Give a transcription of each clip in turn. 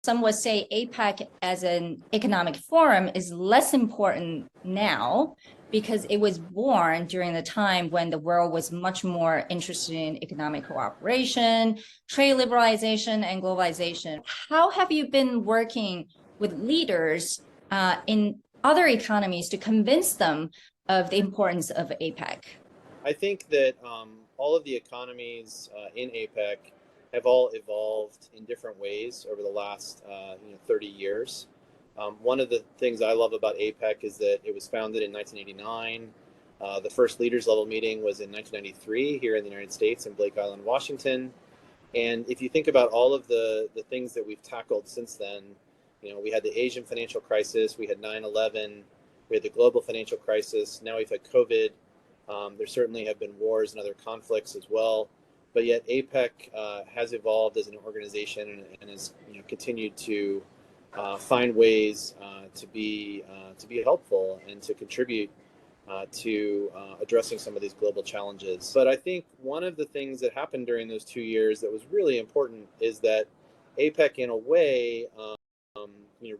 Some would say APEC as an economic forum is less important now because it was born during the time when the world was much more interested in economic cooperation, trade liberalization, and globalization. How have you been working with leaders in other economies to convince them of the importance of APEC? I think that all of the economies in APEC have all evolved in different ways over the last 30 years. One of the things I love about APEC is that it was founded in 1989. The first leaders level meeting was in 1993 here in the United States in Blake Island, Washington. And if you think about all of the things that we've tackled since then, we had the Asian financial crisis, we had 9/11, we had the global financial crisis, now we've had COVID. There certainly have been wars and other conflicts as well. But yet APEC has evolved as an organization and has continued to find ways to be helpful and to contribute to addressing some of these global challenges. But I think one of the things that happened during those 2 years that was really important is that APEC, in a way,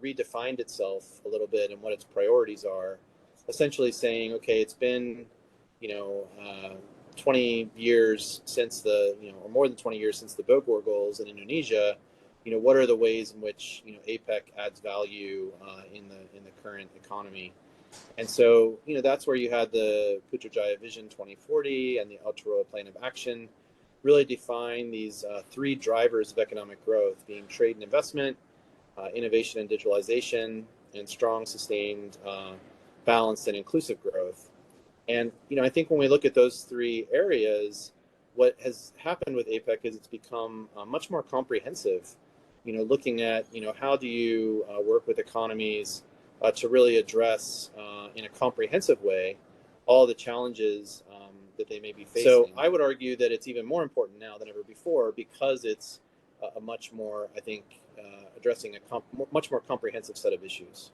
redefined itself a little bit and what its priorities are. Essentially saying, okay, it's been 20 years since or more than 20 years since the Bogor goals in Indonesia. What are the ways in which APEC adds value in the current economy? And so that's where you had the Putrajaya Vision 2040 and the Aotearoa Plan of Action really define these three drivers of economic growth, being trade and investment, innovation and digitalization, and strong, sustained, balanced, and inclusive growth. And I think when we look at those three areas, what has happened with APEC is it's become much more comprehensive. Looking at how do you work with economies to really address in a comprehensive way all the challenges that they may be facing. So I would argue that it's even more important now than ever before because it's a much more, I think, addressing a much more comprehensive set of issues.